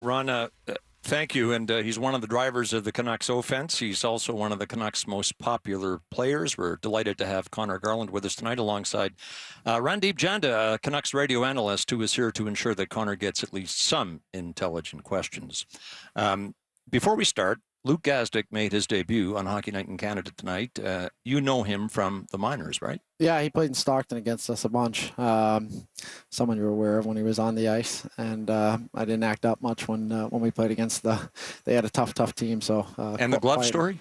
Ron, thank you. And he's one of the drivers of the Canucks offense. He's also one of the Canucks' most popular players. We're delighted to have Conor Garland with us tonight alongside Randeep Janda, a Canucks radio analyst who is here to ensure that Conor gets at least some intelligent questions. Before we start, Luke Gazdic made his debut on Hockey Night in Canada tonight. You know him from the minors, right? Yeah, he played in Stockton against us a bunch. Someone you're aware of when he was on the ice, and I didn't act up much when we played against they had a tough team. So and the glove story?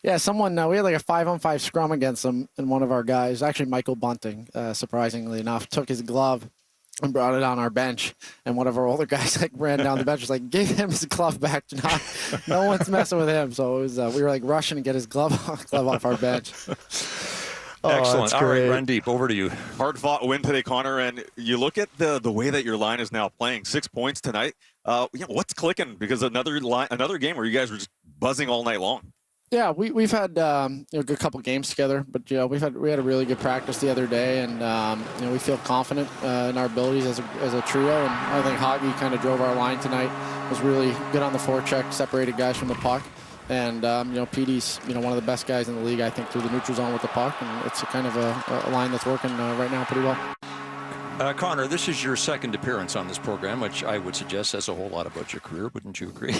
Yeah, we had like a 5-on-5 scrum against him, and one of our guys, actually Michael Bunting, surprisingly enough, took his glove and brought it on our bench, and one of our older guys ran down the bench, was like, give him his glove back. No one's messing with him. So it was we were like rushing to get his glove off our bench. Excellent. All right, Randeep, over to you. Hard-fought win today, Conor, and you look at the way that your line is now playing. 6 points tonight. What's clicking? Because another game where you guys were just buzzing all night long. Yeah, we've had a good couple games together, but we had a really good practice the other day, and we feel confident in our abilities as a trio. And I think Hoggy kind of drove our line tonight. Was really good on the forecheck, separated guys from the puck, and Petey's one of the best guys in the league, I think, through the neutral zone with the puck, and it's a kind of a line that's working right now pretty well. Conor, this is your second appearance on this program, which I would suggest says a whole lot about your career. Wouldn't you agree?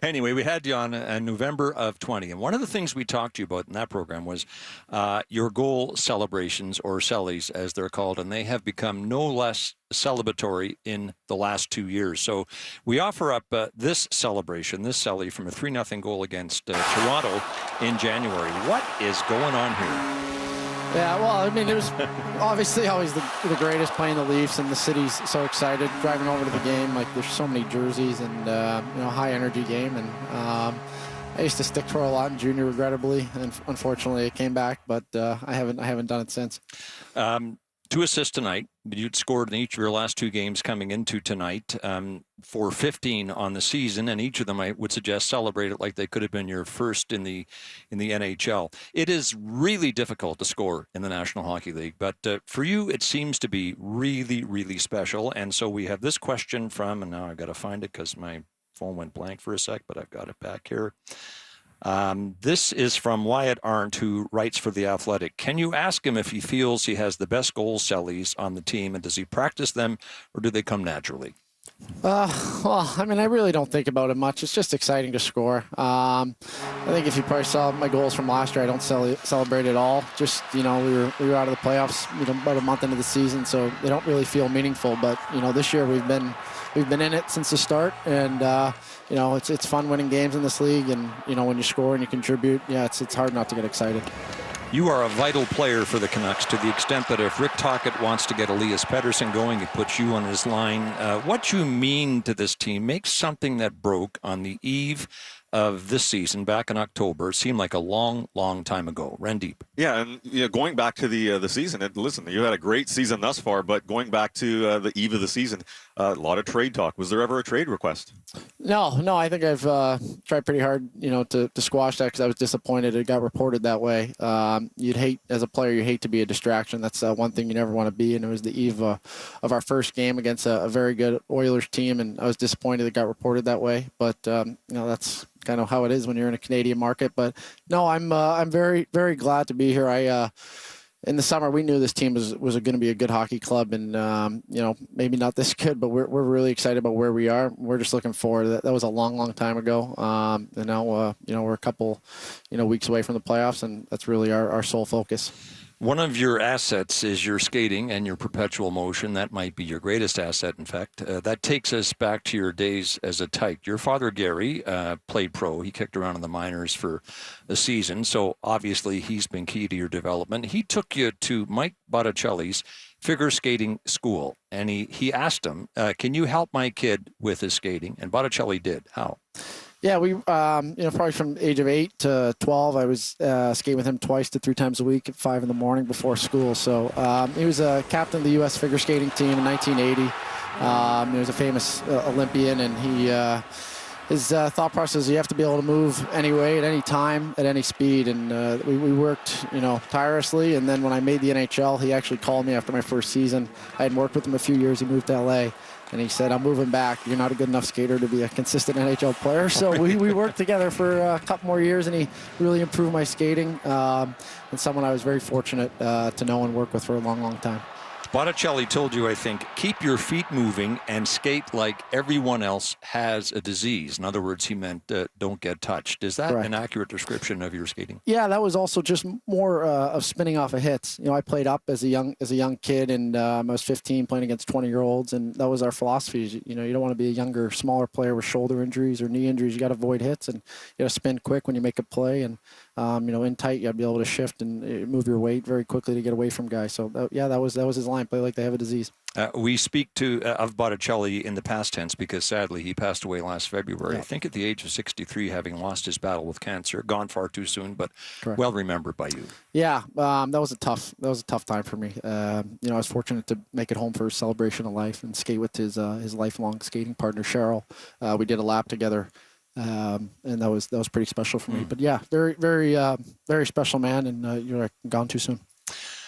Anyway, we had you on in November of 20, and one of the things we talked to you about in that program was your goal celebrations, or cellies as they're called, and they have become no less celebratory in the last 2 years. So we offer up this celebration, this celly from a 3-0 goal against Toronto in January. What is going on here? Yeah, well, I mean, it was obviously always the greatest playing the Leafs, and the city's so excited driving over to the game. Like, there's so many jerseys and high energy game. And I used to stick for a lot in junior, regrettably, and unfortunately it came back. But I haven't done it since. 2 assists tonight. You'd scored in each of your last 2 games coming into tonight for 15 on the season, and each of them, I would suggest, celebrated like they could have been your first in the NHL. It is really difficult to score in the National Hockey League, but for you, it seems to be really, really special. And so we have this question from, and now I've got to find it because my phone went blank for a sec, but I've got it back here. This is from Wyatt Arndt, who writes for The Athletic. Can you ask him if he feels he has the best goal cellies on the team, and does he practice them, or do they come naturally? Well, I mean, I really don't think about it much. It's just exciting to score. I think if you probably saw my goals from last year, I don't celebrate at all. Just, we were out of the playoffs, about a month into the season, so they don't really feel meaningful. But, this year we've been in it since the start, and it's fun winning games in this league, and when you score and you contribute, it's hard not to get excited. You are a vital player for the Canucks, to the extent that if Rick Tocchet wants to get Elias Pettersson going, he puts you on his line. What you mean to this team makes something that broke on the eve of this season back in October seemed like a long, long time ago. Randeep. Yeah, and going back to the season, and listen, you had a great season thus far, but going back to the eve of the season, a lot of trade talk. Was there ever a trade request? No, I think I've tried pretty hard, to squash that because I was disappointed it got reported that way. You'd hate, as a player, you hate to be a distraction. That's one thing you never want to be, and it was the eve of our first game against a very good Oilers team, and I was disappointed it got reported that way. But, that's kind of how it is when you're in a Canadian market. But no, I'm very, very glad to be here. In the summer, we knew this team was going to be a good hockey club, and maybe not this good, but we're really excited about where we are. We're just looking forward. That was a long, long time ago, and now we're a couple weeks away from the playoffs, and that's really our sole focus. One of your assets is your skating and your perpetual motion. That might be your greatest asset, in fact. That takes us back to your days as a tyke. Your father, Gary, played pro. He kicked around in the minors for a season, so obviously he's been key to your development. He took you to Mike Botticelli's figure skating school, and he asked him, can you help my kid with his skating? And Botticelli did. How? Yeah, we, probably from the age of 8 to 12, I was skating with him twice to 3 times a week at 5 in the morning before school. So he was a captain of the U.S. figure skating team in 1980. He was a famous Olympian, and his thought process is you have to be able to move any way, at any time, at any speed. And we worked, tirelessly. And then when I made the NHL, he actually called me after my first season. I hadn't worked with him a few years. He moved to L.A., And he said, I'm moving back. You're not a good enough skater to be a consistent NHL player. So we worked together for a couple more years, and he really improved my skating. And someone I was very fortunate to know and work with for a long, long time. Botticelli told you, I think, keep your feet moving and skate like everyone else has a disease. In other words, he meant don't get touched. Is that Correct. an accurate description of your skating? Yeah, that was also just more of spinning off of hits. I played up as a young kid, and I was 15 playing against 20-year-olds, and that was our philosophy. You don't want to be a younger, smaller player with shoulder injuries or knee injuries. You got to avoid hits, and you got to spin quick when you make a play, and in tight, you got to be able to shift and move your weight very quickly to get away from guys. So that was his line: play like they have a disease. We speak of Botticelli in the past tense because sadly he passed away last February. Yeah. I think at the age of 63, having lost his battle with cancer, gone far too soon, but Correct. well remembered by you. Yeah, that was a tough time for me. I was fortunate to make it home for his celebration of life and skate with his lifelong skating partner Cheryl. We did a lap together. And that was pretty special for me. But yeah, very, very, very special man, and you're gone too soon.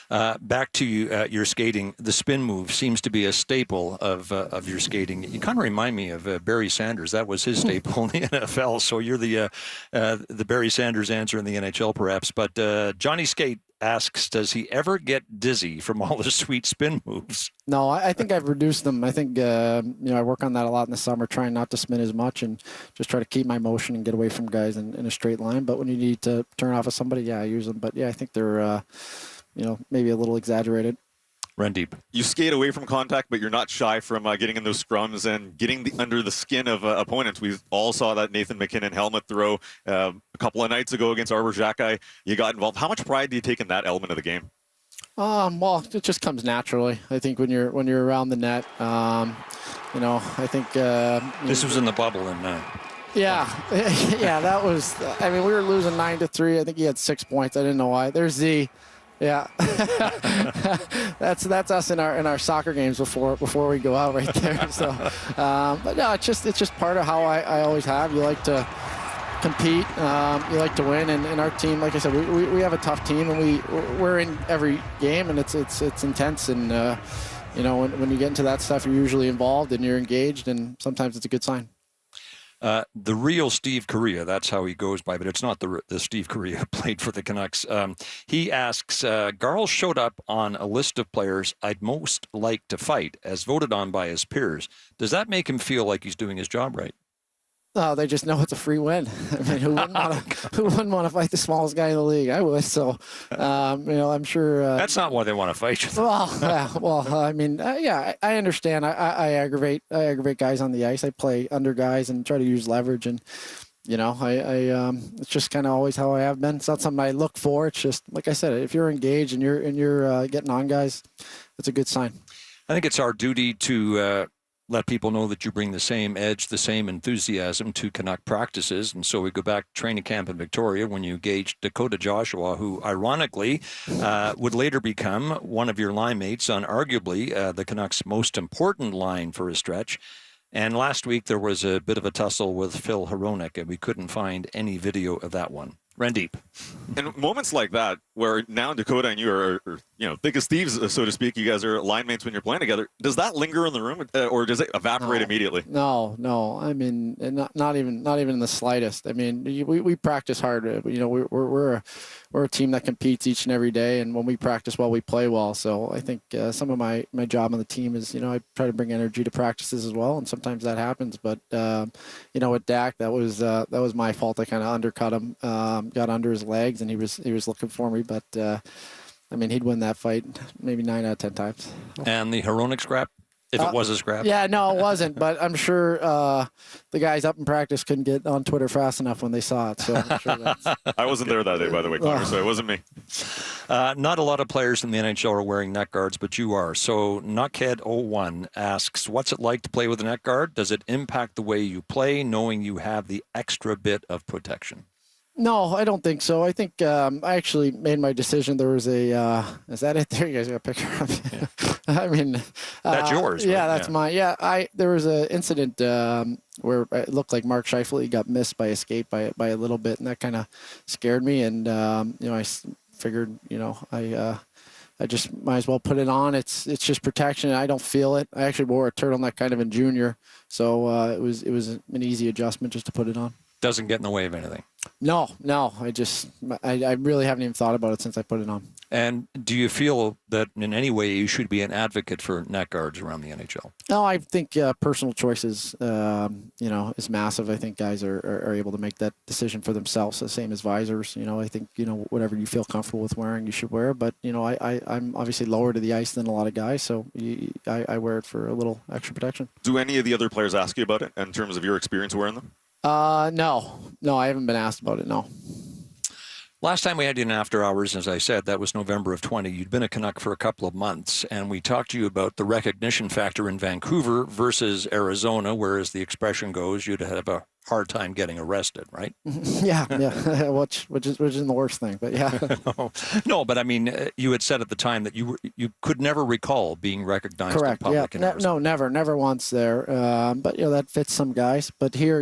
Back to your skating, the spin move seems to be a staple of your skating. You kind of remind me of Barry Sanders. That was his staple in the NFL. So you're the Barry Sanders answer in the NHL, perhaps. But Johnny Skate asks, does he ever get dizzy from all the sweet spin moves? No, I think I've reduced them. I think I work on that a lot in the summer, trying not to spin as much and just try to keep my motion and get away from guys in a straight line. But when you need to turn off of somebody, yeah, I use them. But yeah, I think they're maybe a little exaggerated. Rendeep. You skate away from contact, but you're not shy from getting in those scrums and getting under the skin of opponents. We all saw that Nathan McKinnon helmet throw a couple of nights ago against Arbor Xhekaj. You got involved. How much pride do you take in that element of the game? Well, it just comes naturally. I think when you're around the net, I think This was in the bubble, and yeah, yeah, that was. I mean, we were losing 9-3. I think he had 6 points. I didn't know why. There's Z. Yeah, that's us in our soccer games before we go out right there. So, but no, it's just part of how I always have. You like to compete, you like to win, and our team, like I said, we have a tough team, and we're in every game, and it's intense, and when you get into that stuff, you're usually involved and you're engaged, and sometimes it's a good sign. The real Steve Correa, that's how he goes by, but it's not the Steve Correa who played for the Canucks. He asks, Garl showed up on a list of players I'd most like to fight, as voted on by his peers. Does that make him feel like he's doing his job right? Oh, they just know it's a free win. I mean, who wouldn't want to fight the smallest guy in the league? I would. So, I'm sure. That's not why they want to fight you. I mean, I understand. I aggravate guys on the ice. I play under guys and try to use leverage, and it's just kind of always how I have been. It's not something I look for. It's just like I said, if you're engaged and you're getting on guys, it's a good sign. I think it's our duty to let people know that you bring the same edge, the same enthusiasm to Canuck practices. And so we go back to training camp in Victoria when you engaged Dakota Joshua, who ironically would later become one of your line mates on arguably the Canucks' most important line for a stretch. And last week there was a bit of a tussle with Phil Hronek, and we couldn't find any video of that one. Rendeep. And moments like that, where now Dakota and you are thick as thieves, so to speak, you guys are line mates when you're playing together. Does that linger in the room, or does it evaporate immediately? No. I mean, not even in the slightest. I mean, we practice hard. We're a team that competes each and every day, and when we practice well, we play well. So I think some of my job on the team is, I try to bring energy to practices as well, and sometimes that happens. But with Dak, that was my fault. I kind of undercut him, got under his legs, and he was looking for me. But he'd win that fight maybe 9 out of 10 times. And the Hronek scrap, if it was a scrap. Yeah, no, it wasn't. But I'm sure the guys up in practice couldn't get on Twitter fast enough when they saw it. So I'm sure that's... I wasn't there that day, by the way, Conor, so it wasn't me. Not a lot of players in the NHL are wearing neck guards, but you are. So Knockhead01 asks, what's it like to play with a neck guard? Does it impact the way you play, knowing you have the extra bit of protection? No, I don't think so. I think I actually made my decision. There was a, is that it there? You guys got a picture of it? Yeah. I mean, that's yours. Yeah, that's mine. Yeah, there was an incident where it looked like Mark Scheifele got missed by a skate by a little bit, and that kind of scared me. And I figured, I I just might as well put it on. It's just protection. I don't feel it. I actually wore a turtleneck kind of in junior, so it was an easy adjustment just to put it on. Doesn't get in the way of anything. No. I really haven't even thought about it since I put it on. And do you feel that in any way you should be an advocate for neck guards around the NHL? No, I think personal choices, is massive. I think guys are able to make that decision for themselves, the same as visors. I think, whatever you feel comfortable with wearing, you should wear. But, I'm obviously lower to the ice than a lot of guys, so I wear it for a little extra protection. Do any of the other players ask you about it in terms of your experience wearing them? No, I haven't been asked about it, no. Last time we had you in After Hours, as I said, that was November of 20. You'd been a Canuck for a couple of months, and we talked to you about the recognition factor in Vancouver versus Arizona, where, as the expression goes, you'd have a hard time getting arrested, right? Yeah, which isn't the worst thing, but yeah. No, but I mean, you had said at the time that you could never recall being recognized Correct. in public. Yeah. No, never once there. But that fits some guys. But here,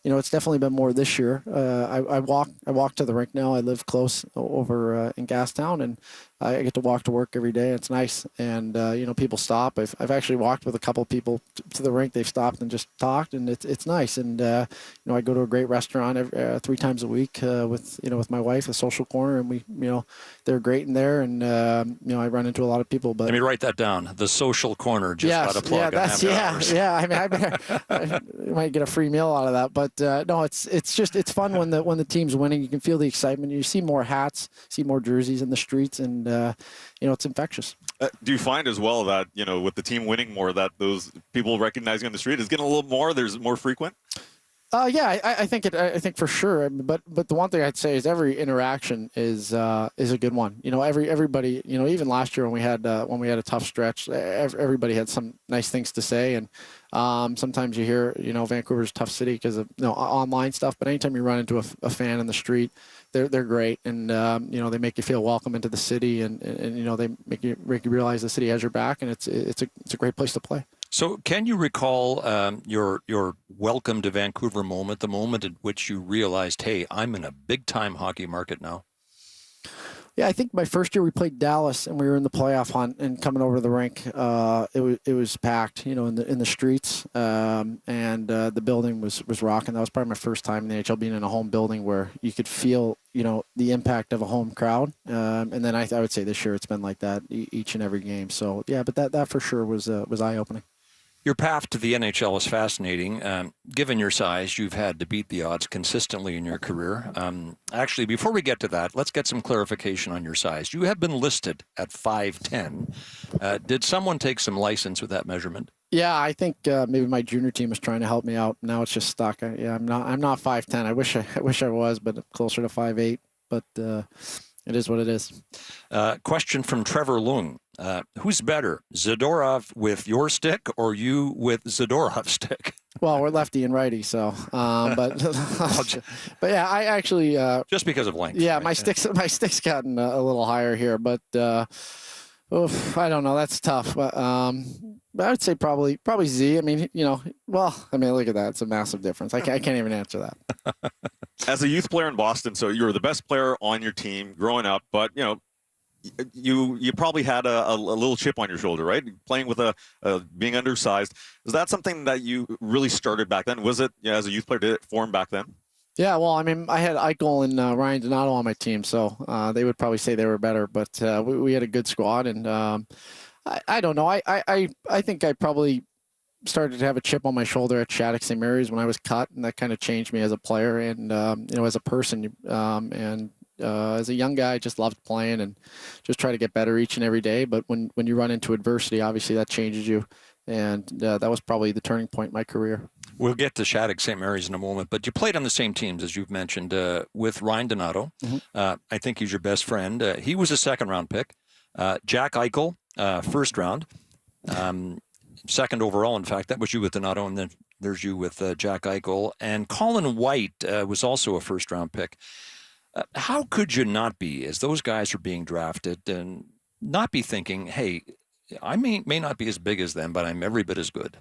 it's definitely been more this year. I walk to the rink now. I live close over in Gastown, and I get to walk to work every day. It's nice, and people stop. I've actually walked with a couple of people to the rink. They've stopped and just talked, and it's nice. And I go to a great restaurant 3 times a week with my wife, a Social Corner, and we they're great in there. And I run into a lot of people. But let me write that down. The Social Corner. Just got a plug. Yeah. I mean, I might get a free meal out of that. But no, it's fun when the team's winning. You can feel the excitement. You see more hats, see more jerseys in the streets, and it's infectious. Do you find as well that with the team winning more, that those people recognizing on the street is getting a little more? There's more frequent. Yeah, I think I think for sure. But the one thing I'd say is every interaction is a good one. Everybody. Even last year when we had a tough stretch, everybody had some nice things to say. And sometimes you hear Vancouver's a tough city because of online stuff. But anytime you run into a fan in the street, they're great, and they make you feel welcome into the city, and they make you realize the city has your back, and it's a great place to play. So can you recall your welcome to Vancouver moment, the moment at which you realized, hey, I'm in a big-time hockey market now? Yeah, I think my first year we played Dallas, and we were in the playoff hunt, and coming over to the rink, it was packed, in the streets, and the building was rocking. That was probably my first time in the NHL being in a home building where you could feel, the impact of a home crowd. And then I would say this year it's been like that each and every game. So yeah, but that for sure was eye-opening. Your path to the NHL is fascinating. Given your size, you've had to beat the odds consistently in your career. Actually, before we get to that, let's get some clarification on your size. You have been listed at 5'10". Did someone take some license with that measurement? Yeah, I think maybe my junior team was trying to help me out. Now it's just stuck. I'm not 5'10". I wish I was, but closer to 5'8". But it is what it is. Question from Trevor Lung. Who's better, Zadorov with your stick or you with Zadorov's stick? Well, we're lefty and righty, so but yeah, I actually just because of length. Yeah, right? my stick's gotten a little higher here, but I don't know. That's tough. But I would say probably Z. I mean, look at that. It's a massive difference. I can't even answer that. As a youth player in Boston, so you were the best player on your team growing up, but you probably had a little chip on your shoulder, right? Playing with being undersized. Is that something that you really started back then? Was it as a youth player? Did it form back then? Yeah, well, I mean, I had Eichel and Ryan Donato on my team, so they would probably say they were better. But we had a good squad, and I don't know. I think I probably started to have a chip on my shoulder at Shattuck St. Mary's when I was cut, and that kind of changed me as a player and as a person. As a young guy, I just loved playing and just try to get better each and every day. But when you run into adversity, obviously that changes you, and that was probably the turning point in my career. We'll get to Shattuck St. Mary's in a moment, but you played on the same teams, as you've mentioned, with Ryan Donato. Mm-hmm. I think he's your best friend. He was a second-round pick. Jack Eichel, first round. Second overall, in fact. That was you with Donato, and then there's you with Jack Eichel. And Colin White was also a first-round pick. How could you not be, as those guys are being drafted, and not be thinking, hey, I may not be as big as them, but I'm every bit as good?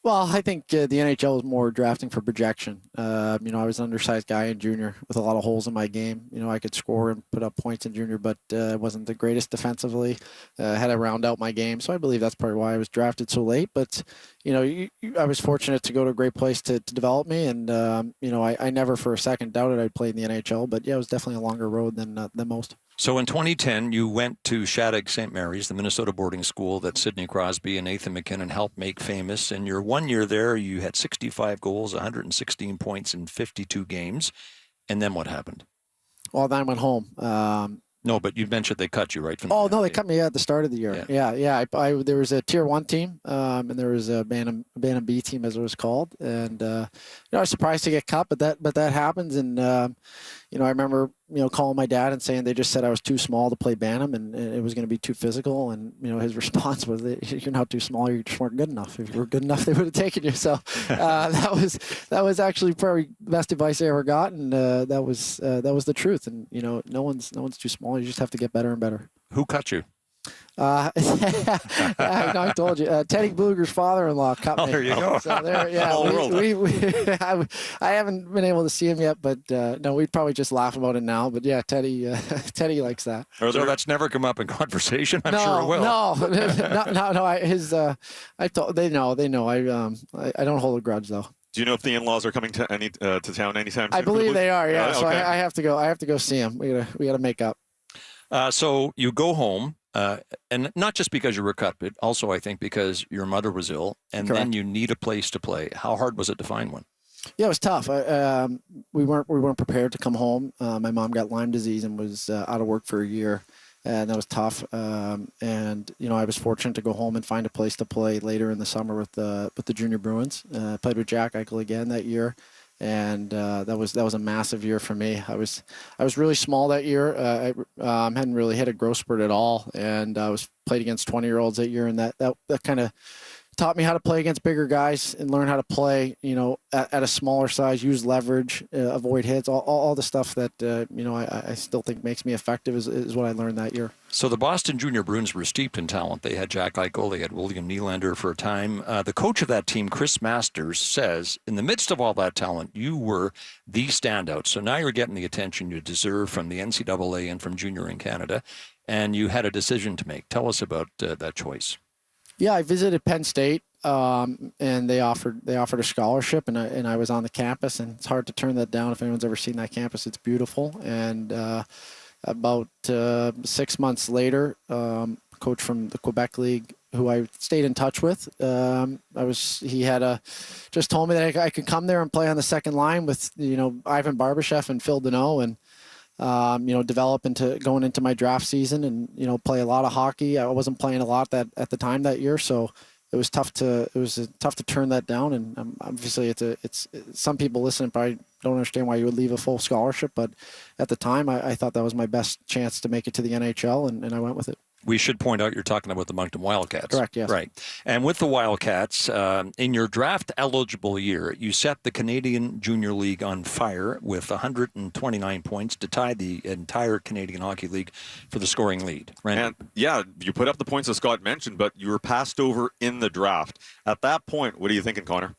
Well, I think the NHL is more drafting for projection. I was an undersized guy in junior with a lot of holes in my game. I could score and put up points in junior, but wasn't the greatest defensively. Had to round out my game, so I believe that's probably why I was drafted so late. But I was fortunate to go to a great place to develop me, and I never for a second doubted I'd play in the NHL. But yeah, it was definitely a longer road than most. So in 2010, you went to Shattuck St. Mary's, the Minnesota boarding school that Sidney Crosby and Nathan MacKinnon helped make famous. In your 1 year there, you had 65 goals, 116 points in 52 games. And then what happened? Well, then I went home. No, but you mentioned they cut you right from. Oh no, they cut me at the start of the year. Yeah. There was a Tier 1 team, and there was a Bantam B team, as it was called, and I was surprised to get cut, but that happens, and I remember calling my dad and saying they just said I was too small to play Bantam, and it was going to be too physical, and his response was, "You're not too small, you just weren't good enough. If you were good enough, they would have taken you." So that was actually probably the best advice I ever got, and that was the truth. And no one's too small. You just have to get better and better. Who cut you? I told you, Teddy Bluger's father-in-law cut me. Oh, there you go. So there, yeah, I haven't been able to see him yet, but no, we'd probably just laugh about it now. But yeah, Teddy likes that. So that's never come up in conversation. I'm sure it will. No. They know. I don't hold a grudge though. Do you know if the in-laws are coming to town anytime soon? I believe they are. Yeah. Okay. So I have to go. I have to go see him. We gotta make up. So you go home, and not just because you were cut, but also I think because your mother was ill, and Correct. then you need a place to play. How hard was it to find one? Yeah, it was tough. We weren't prepared to come home. My mom got Lyme disease and was out of work for a year, and that was tough. And I was fortunate to go home and find a place to play later in the summer with the junior Bruins. Played with Jack Eichel again that year. And that was a massive year for me. I was really small that year. I hadn't really hit a growth spurt at all, and I was played against 20-year-olds that year, and that kind of taught me how to play against bigger guys and learn how to play, at a smaller size, use leverage, avoid hits, all the stuff that I still think makes me effective is what I learned that year. So the Boston Junior Bruins were steeped in talent. They had Jack Eichel, they had William Nylander for a time. The coach of that team, Chris Masters, says, in the midst of all that talent, you were the standout. So now you're getting the attention you deserve from the NCAA and from Junior in Canada, and you had a decision to make. Tell us about that choice. Yeah, I visited Penn State, and they offered a scholarship, and I was on the campus, and it's hard to turn that down. If anyone's ever seen that campus, it's beautiful. And about 6 months later, coach from the Quebec League, who I stayed in touch with, he had just told me that I could come there and play on the second line with Ivan Barbashev and Phil Deneau, and develop into going into my draft season and, play a lot of hockey. I wasn't playing a lot at the time that year. So it was tough to turn that down. And obviously it's some people listening probably don't understand why you would leave a full scholarship. But at the time I thought that was my best chance to make it to the NHL, and I went with it. We should point out you're talking about the Moncton Wildcats. Correct, yes. Right. And with the Wildcats, in your draft-eligible year, you set the Canadian Junior League on fire with 129 points to tie the entire Canadian Hockey League for the scoring lead. Right? And, yeah, you put up the points that Scott mentioned, but you were passed over in the draft. At that point, what are you thinking, Conor?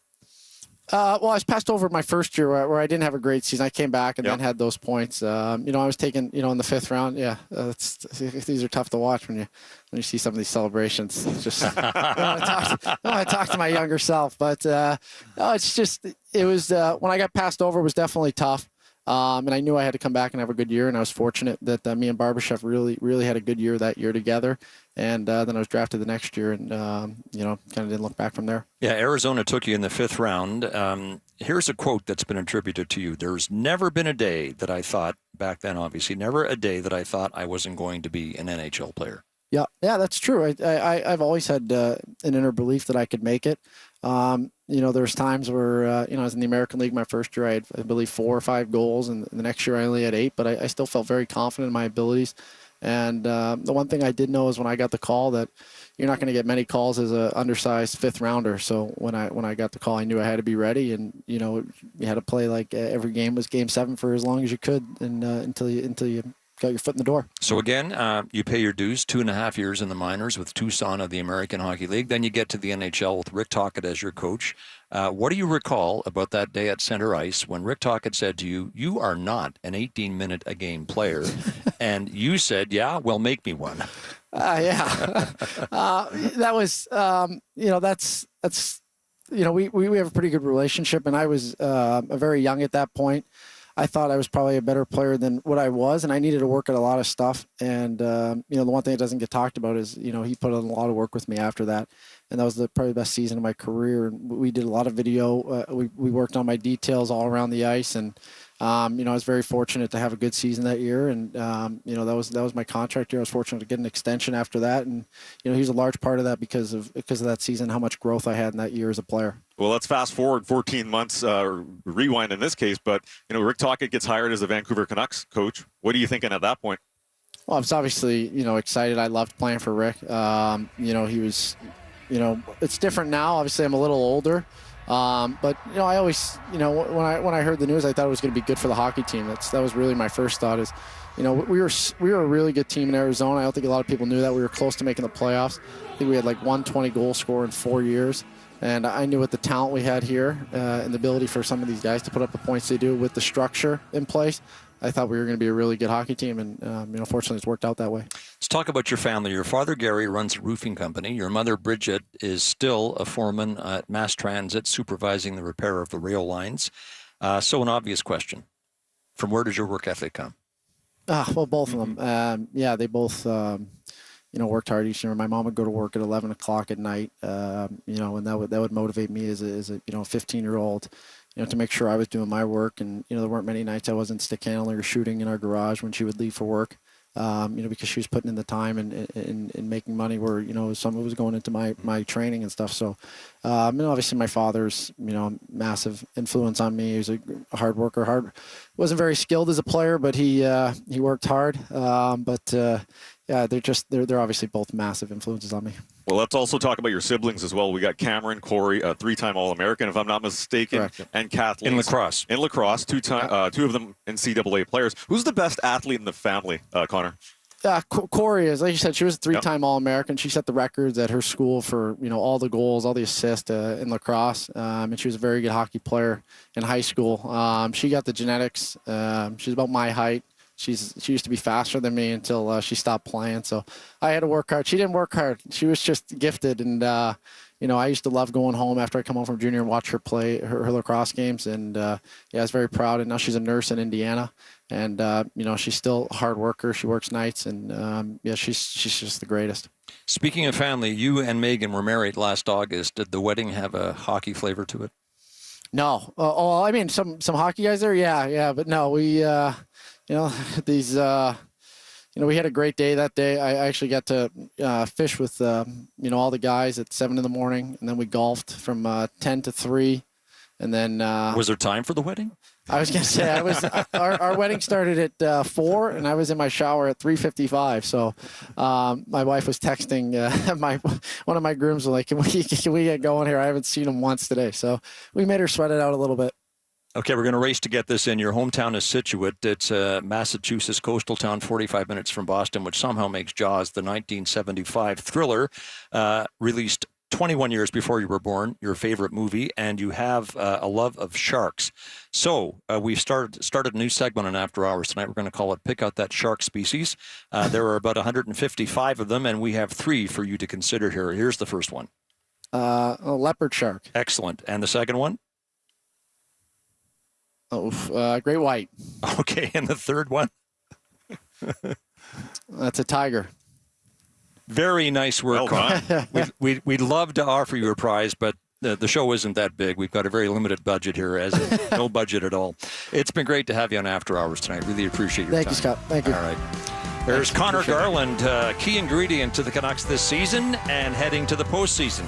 Well, I was passed over my first year where I didn't have a great season. I came back and then had those points. I was taken, in the fifth round. Yeah, these are tough to watch when you see some of these celebrations. It's just I don't want to talk to my younger self, but no, it's just it was when I got passed over, it was definitely tough. And I knew I had to come back and have a good year, and I was fortunate that me and Barbashev really had a good year that year together. And then I was drafted the next year, and kind of didn't look back from there. Yeah, Arizona took you in the fifth round. Here's a quote that's been attributed to you. There's never been a day that I thought, back then obviously, never a day that I thought I wasn't going to be an NHL player. Yeah, that's true. I've always had an inner belief that I could make it. There's times where, I was in the American League my first year. I had, I believe, 4 or 5 goals, and the next year I only had 8, but I still felt very confident in my abilities. And the one thing I did know is when I got the call that you're not going to get many calls as an undersized fifth rounder. So when I got the call, I knew I had to be ready, and you had to play like every game was game 7 for as long as you could, and until you got your foot in the door. So again, you pay your dues, 2.5 years in the minors with Tucson of the American Hockey League. Then you get to the NHL with Rick Tocchet as your coach. What do you recall about that day at center ice when Rick Tocchet said to you, "You are not an 18-minute-a-game player," and you said, "Yeah, well, make me one." Yeah, that was that's we have a pretty good relationship, and I was very young at that point. I thought I was probably a better player than what I was, and I needed to work at a lot of stuff. And the one thing that doesn't get talked about is he put in a lot of work with me after that, and that was probably the best season of my career. And we did a lot of video. We worked on my details all around the ice, and I was very fortunate to have a good season that year. And that was my contract year. I was fortunate to get an extension after that, and he was a large part of that because of that season, how much growth I had in that year as a player. Well, let's fast forward 14 months, rewind in this case, but Rick Tocchet gets hired as the Vancouver Canucks coach. What are you thinking at that point? Well, I was obviously excited. I loved playing for Rick. He was, it's different now. Obviously, I'm a little older, but I always, when I heard the news, I thought it was going to be good for the hockey team. That was really my first thought. Is we were a really good team in Arizona. I don't think a lot of people knew that. We were close to making the playoffs. I think we had like 120 goal scorer in 4 years. And I knew with the talent we had here and the ability for some of these guys to put up the points they do with the structure in place, I thought we were going to be a really good hockey team. And, fortunately, it's worked out that way. Let's talk about your family. Your father, Gary, runs a roofing company. Your mother, Bridget, is still a foreman at Mass Transit supervising the repair of the rail lines. So an obvious question. From where does your work ethic come? Well, both of them. They both... worked hard each year. My mom would go to work at 11 o'clock at night, and that would motivate me as a 15-year-old, to make sure I was doing my work. And, there weren't many nights I wasn't stick handling or shooting in our garage when she would leave for work, because she was putting in the time and making money where, some of it was going into my training and stuff. So, obviously my father's, massive influence on me. He was a hard worker, wasn't very skilled as a player, but he worked hard. Yeah, they're obviously both massive influences on me. Well, let's also talk about your siblings as well. We got Cameron, Corey, a 3-time All-American, if I'm not mistaken, Correct. and Kathleen. In lacrosse. In lacrosse, two of them NCAA players. Who's the best athlete in the family, Conor? Corey is, like you said, she was a 3-time All-American. She set the records at her school for, all the goals, all the assists in lacrosse. And she was a very good hockey player in high school. She got the genetics. She's about my height. She used to be faster than me until she stopped playing. So I had to work hard. She didn't work hard. She was just gifted. And, I used to love going home after I come home from junior and watch her play her lacrosse games. And, I was very proud. And now she's a nurse in Indiana. And, she's still a hard worker. She works nights. And, she's just the greatest. Speaking of family, you and Megan were married last August. Did the wedding have a hockey flavor to it? No. I mean, some hockey guys there. Yeah. But no, we... these, we had a great day that day. I actually got to fish with, all the guys at 7 a.m, and then we golfed from 10 to 3. And then was there time for the wedding? I was gonna say our wedding started at 4, and I was in my shower at 3:55. So my wife was texting one of my grooms was like, can we get going here? I haven't seen him once today. So we made her sweat it out a little bit. Okay, we're going to race to get this in. Your hometown is Scituate. It's a Massachusetts coastal town, 45 minutes from Boston, which somehow makes Jaws, the 1975 thriller, released 21 years before you were born, your favorite movie, and you have a love of sharks. So we've started a new segment on After Hours tonight. We're going to call it Pick Out That Shark Species. There are about 155 of them, and we have 3 for you to consider here. Here's the first one. A leopard shark. Excellent. And the second one? Great white. Okay, and the third one? That's a tiger. Very nice work, Conor. We'd love to offer you a prize, but the show isn't that big. We've got a very limited budget here, as in no budget at all. It's been great to have you on After Hours tonight. Really appreciate your time. Thank you, Scott. Thank you. All right. There's Conor Garland, key ingredient to the Canucks this season and heading to the postseason.